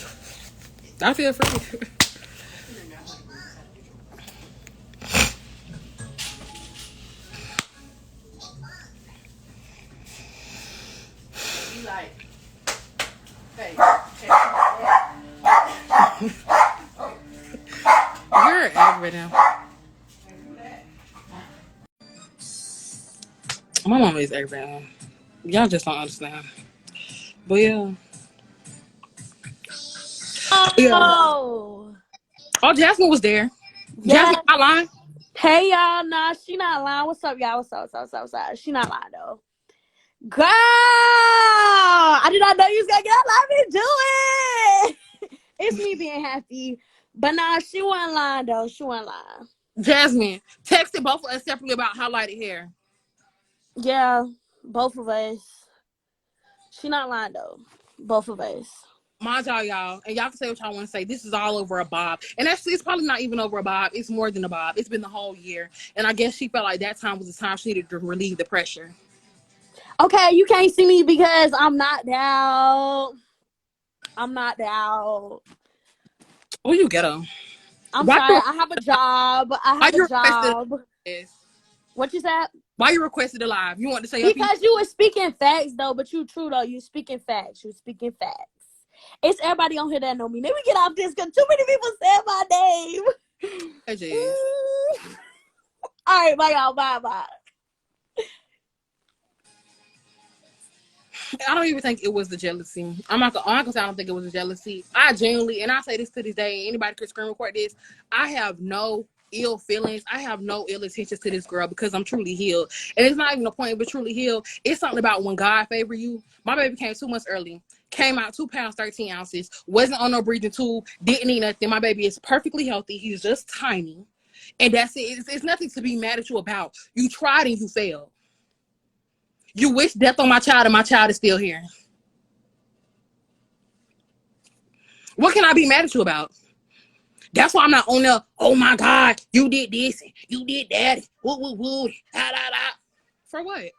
You like, hey. You're aggravating. My mama is aggravating. Y'all just don't understand. But yeah. Oh, Oh, Jasmine was there. yes. Jasmine not lying. Hey y'all, nah, she not lying. What's up, y'all? What's up? She not lying though. Girl, I did not know you was gonna get out. Let me do it. It's me being happy. But nah, she wasn't lying though. She wasn't lying. Jasmine, texted both of us separately about highlighted hair. Yeah, both of us. She not lying though. Both of us. Mind y'all, and y'all can say what y'all want to say. This is all over a bob. And actually, it's probably not even over a bob. It's more than a bob. It's been the whole year. And I guess she felt like that time was the time she needed to relieve the pressure. Okay, you can't see me because I'm knocked out. I'm knocked out. Oh, you get them. I'm Why sorry. you, I have a job. I why have a you requested job. this? What you said? Why you requested a live? You want to say your piece? Because you were speaking facts though, but you true though. You speaking facts. You speaking facts. It's everybody on here that know me. Let me get off this because too many people said my name. Hey, Jazz. All right, bye y'all. Bye. I don't even think it was the jealousy. I'm not gonna say I don't think it was the jealousy. I genuinely, and I say this to this day, anybody could screen record this. I have no ill feelings. I have no ill intentions to this girl because I'm truly healed. And it's not even a point, but truly healed. It's something about when God favor you. My baby came 2 months early. Came out 2 pounds 13 ounces. Wasn't on no breathing tube. Didn't eat nothing. My baby is perfectly healthy. He's just tiny, and that's it. It's nothing to be mad at you about. You tried and you failed. You wish death on my child, and my child is still here. What can I be mad at you about? That's why I'm not on there. Oh my God, you did this, you did that. Woo woo woo. Da, da, da. For what?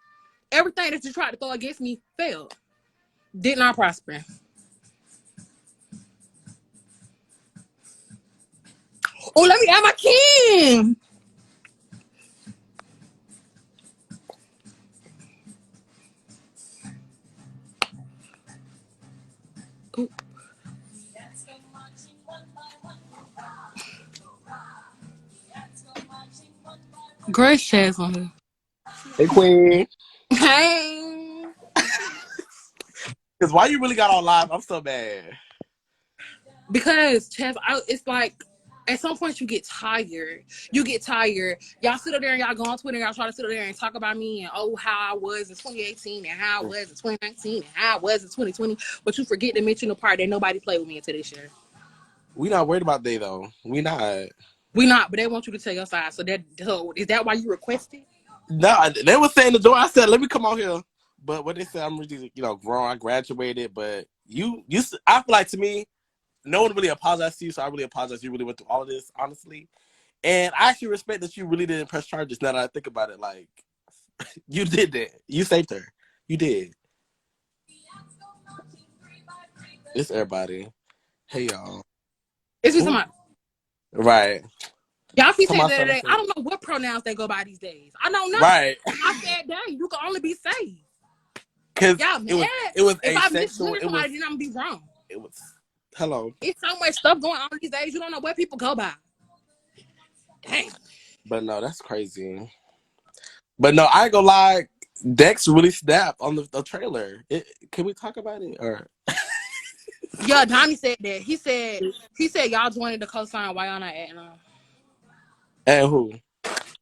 Everything that you tried to throw against me failed. Did not prosper. Oh, let me add my king. Ooh. Grace Chaz on here. Hey, Queen. Hey. Because why you really got on live? I'm so mad. Because Chaz, it's like at some point you get tired. You get tired. Y'all sit up there and y'all go on Twitter and y'all try to sit up there and talk about me and how I was in 2018 and how I was in 2019 and how I was in 2020. But you forget to mention the part that nobody played with me until this year. We not worried about they though. We not. We not, but they want you to tell your side. So is that why you requested? No, they was saying the door. I said, let me come out here. But what they said, I'm really, grown. I graduated. But I feel like to me, no one really apologized to you. So I really apologize. You really went through all of this, honestly. And I actually respect that you really didn't press charges. Now that I think about it, like you did that. You saved her. You did. It's everybody. Hey y'all. It's just Ooh. somebody. Right. Y'all keep Come saying on, the other day. son. I don't know what pronouns they go by these days. I don't know. Right. I said, dang, you can only be saved. Because Y'all it was mad? it was If I asexual. misgender somebody, then I'm gonna be wrong. It was hello. It's so much stuff going on these days. You don't know what people go by. Dang. But no, that's crazy. But no, I ain't gonna lie. Dex really snapped on the trailer. Can we talk about it? Or Yeah, Donnie said that. He said y'all joined the cosign. Why y'all not adding on? and who?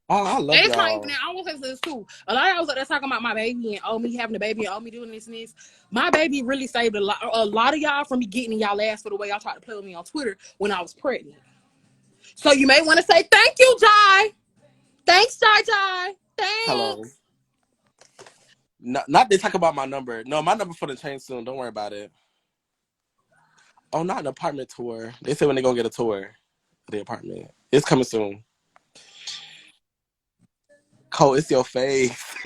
Oh, I love And it's not even y'all. that. I want to say this too. A lot of y'all was up there talking about my baby and me having a baby and me doing this and this. My baby really saved a lot of y'all from me getting in y'all ass for the way y'all tried to play with me on Twitter when I was pregnant. So you may want to say thank you, Jai. Thanks, Jai. Hello. Thanks. Not they talk about my number. No, my number for the change soon. Don't worry about it. Oh, not an apartment tour. They said when they gonna get a tour of the apartment. It's coming soon. Cole, it's your face.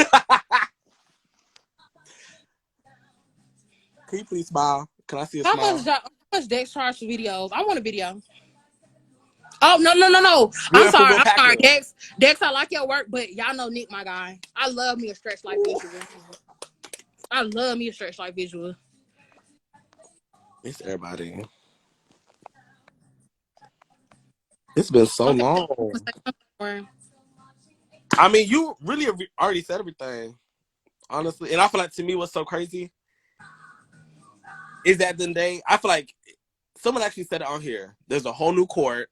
Can you please smile? Can I see a smile? How much Dex charge for videos? I want a video. Oh no. I'm Good for sorry. Will I'm sorry. Packer. Dex, I like your work, but y'all know Nick, my guy. I love me a stretch like visual. I love me a stretch like visual. It's everybody. It's been so Okay. long. I mean, you really already said everything, honestly. And I feel like to me, what's so crazy is that the day I feel like someone actually said it on here. There's a whole new court.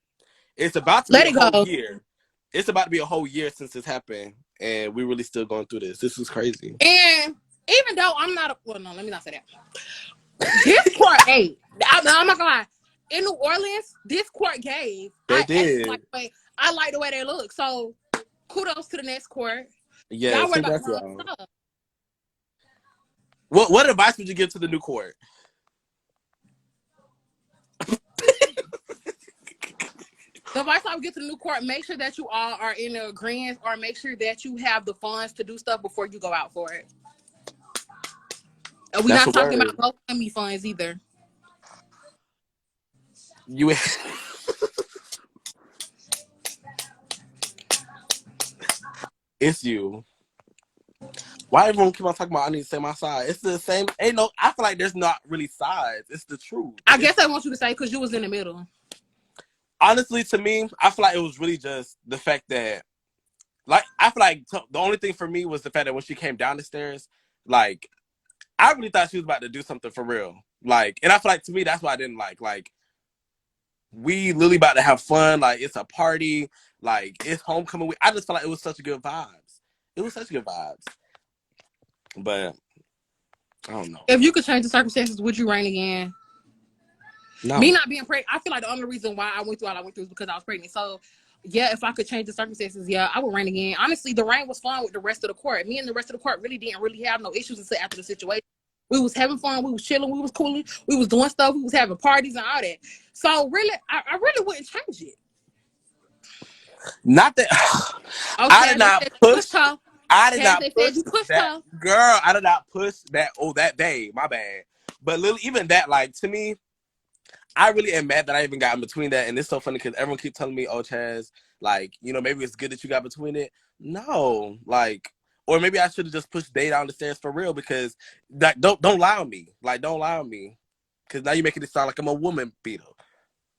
It's about to be Let a it whole go. year. It's about to be a whole year since this happened, and we're really still going through this. This is crazy. And Even though I'm not well, no, let me not say that. This court ate. I'm not gonna lie. In New Orleans, this court gave. They I actually did. like the way I like the way they look. So kudos to the next court. Y'all Yes, worried about congrats, the wrong y'all. stuff. What advice would you give to the new court? The advice I would give to the new court: make sure that you all are in agreement, or make sure that you have the funds to do stuff before you go out for it. And we're That's not a talking word. about GoFundMe funds either. You. It's you. Why everyone keep on talking about I need to say my side? It's the same. Ain't no. I feel like there's not really sides. It's the truth. I guess I want you to say because you was in the middle. Honestly, to me, I feel like it was really just the fact that, like, I feel like the only thing for me was the fact that when she came down the stairs, like, I really thought she was about to do something for real. Like, and I feel like to me that's why I didn't like. Like, we literally about to have fun. Like, it's a party. Like, it's homecoming week. I just felt like it was such a good vibes. It was such good vibes. But I don't know. If you could change the circumstances, would you reign again? No. Me not being pregnant, I feel like the only reason why I went through all I went through is because I was pregnant. So, yeah, if I could change the circumstances, yeah, I would reign again. Honestly, the reign was fun with the rest of the court. Me and the rest of the court didn't really have no issues until after the situation. We was having fun, we was chilling, we was cooling, we was doing stuff, we was having parties and all that. So, really, I really wouldn't change it. Not that. Oh, I Chaz, did they not said you push. pushed her. I did Chaz, not they push said you pushed that. her. Girl, I did not push that. Oh, that day. My bad. But literally, even that, like, to me, I really am mad that I even got in between that. And it's so funny because everyone keeps telling me, oh, Chaz, like, you know, maybe it's good that you got between it. No. Like, or maybe I should have just pushed Day down the stairs for real because that don't lie on me. Like, don't lie on me. Because now you're making it sound like I'm a woman beater.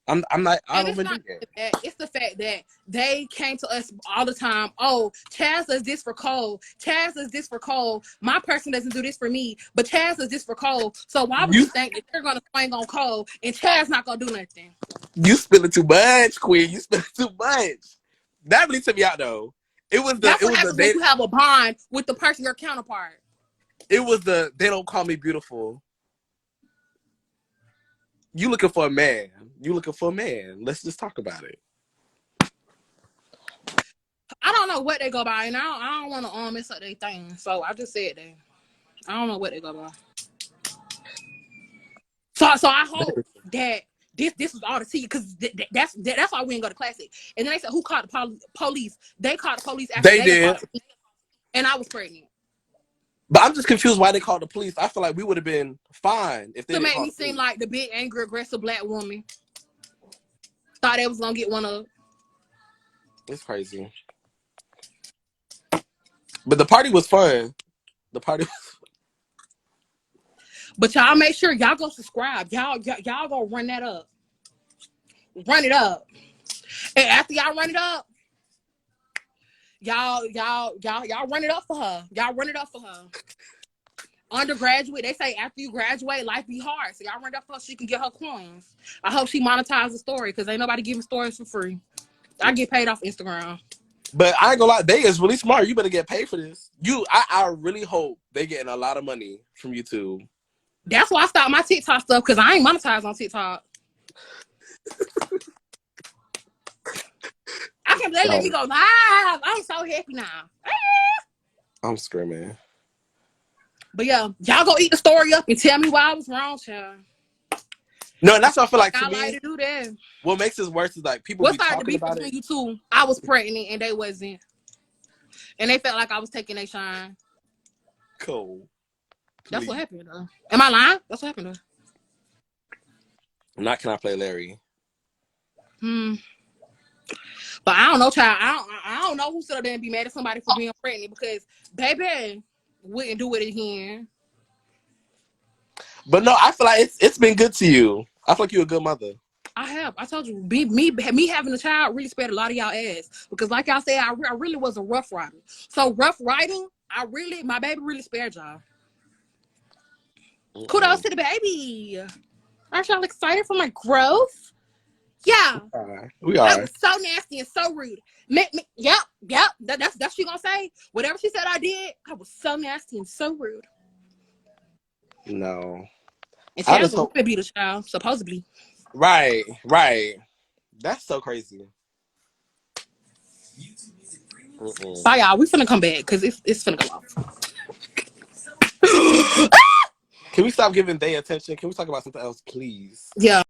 I'm not, I And don't it's even not do that. that. It's the fact that they came to us all the time. Oh, Chaz does this for Cole. Chaz does this for Cole. My person doesn't do this for me, but Chaz does this for Cole. So why would you think that they're gonna swing on Cole and Chaz not gonna do nothing? You spilling too much, Queen. You spilling too much. That really took me out though. That's It what was the happens when you have a bond with the person, your counterpart. it was the they don't call me beautiful. You looking for a man. You looking for a man. Let's just talk about it. I don't know what they go by, and I don't want to mess up their thing. So I just said that. I don't know what they go by. So I hope that this was all the tea because that's why we didn't go to Classic. And then they said who called the police? They called the police after They did. and I was pregnant. But I'm just confused why they called the police. I feel like we would have been fine if they To didn't make call me the seem police. like the big, angry, aggressive black woman. Thought they was gonna get one of. It's crazy. But the party was fun. The party was But y'all make sure y'all go subscribe. Y'all go run that up. Run it up. And after y'all run it up, y'all run it up for her. Y'all run it up for her. Undergraduate, they say after you graduate, life be hard. So y'all run it up for her so she can get her coins. I hope she monetizes the story because ain't nobody giving stories for free. I get paid off Instagram. But I ain't gonna lie, they is really smart. You better get paid for this. I really hope they getting a lot of money from YouTube. That's why I stopped my TikTok stuff because I ain't monetized on TikTok. I can't believe they let me go live. I'm so happy now. I'm screaming. But yeah, y'all go eat the story up and tell me why I was wrong, child. No, and that's what I feel like to I me. like to do that. What makes this worse is like people What be started the talking beef about between it. you two? I was pregnant and they wasn't. And they felt like I was taking their shine. Cool. Please. That's what happened, though. Am I lying? That's what happened, though. Not can I play Larry? But I don't know, child. I don't know who stood up there and be mad at somebody for being pregnant because baby wouldn't do it again. But no, I feel like it's been good to you. I feel like you're a good mother. I have. I told you, me having a child really spared a lot of y'all ass because, like y'all said, I really was a rough rider. So rough riding, my baby really spared y'all. Kudos to the baby. Aren't y'all excited for my growth? Yeah. We are. I was so nasty and so rude. Yep. That's what she gonna say. Whatever she said I did, I was so nasty and so rude. No. And I Taylor just was hope. gonna be the child, supposedly. Right, right. That's so crazy. Mm-mm. Bye, y'all. We finna come back because it's finna go off. Can we stop giving they attention? Can we talk about something else, please? Yeah.